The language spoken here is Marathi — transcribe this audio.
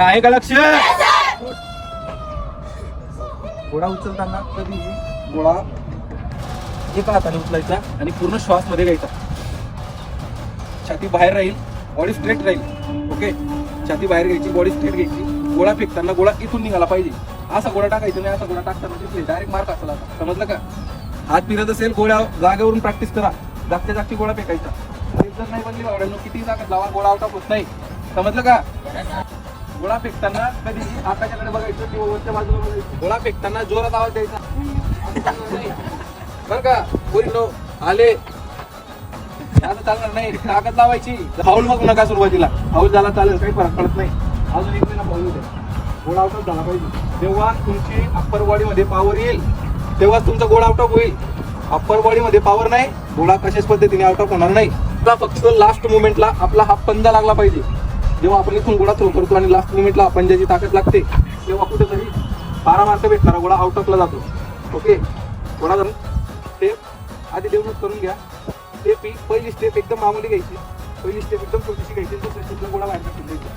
आहे का लक्ष? गोळा उचलताना कधी गोळा एका हाताने उचलायचा आणि पूर्ण श्वास मध्ये घ्यायचा. छाती बाहेर राहील, बॉडी स्ट्रेट राहील. ओके, छाती बाहेर घ्यायची, बॉडी स्ट्रेट घ्यायची. गोळा फेकताना गोळा इथून निघाला पाहिजे. असा गोळा टाकायचा नाही, असा गोळा टाकताना डायरेक्ट मार्क असला. समजलं का? हात फिरत असेल गोळ्या जागेवरून प्रॅक्टिस करा. जागच्या जागची गोळा फेकायचा. जर नाही बनली बावड्यांनो किती ताकद लावा, गोळा आउट ऑफ होत नाही. समजलं का? गोळा फेकताना कधी आकाशाकडे बघायचं किंवा वरच्या बाजूला बघायचं. गोळा फेकताना जोरात आवाज द्यायचा बरं का? पोरींनो आले असं चालणार नाही. ताकद लावायची. फाऊल बघू नका सुरुवातीला. फाऊल झाला चालेल, काही फरक पडत नाही. अजून एक महिना फाऊल होते. गोळा आउट ऑफ झाला पाहिजे. जेव्हा तुमची अप्पर बॉडी मध्ये पॉवर येईल तेव्हा तुमचा गोळा आउट ऑफ होईल. अप्पर बॉडी मध्ये पॉवर नाही, गोळा कशाच पद्धतीने आउट ऑफ होणार नाही. फक्त लास्ट मुवमेंटला आपला हा पंजा लागला पाहिजे. जेव्हा आपण इथून गोळा थ्रो करतो आणि लास्ट मुवमेंटला पंजाची ताकद लागते तेव्हा कुठेतरी 12 मार्क भेटणारा गोळा आउट ऑफला जातो. ओके, गोळा धरून स्टेप आधी डेव्हलप करून घ्या. पहिली स्टेप एकदम मामूली घ्यायची. पहिली स्टेप एकदम छोटीशी घ्यायची. दुसरी स्टेपला गोळा बाहेर टाकून द्यायचा.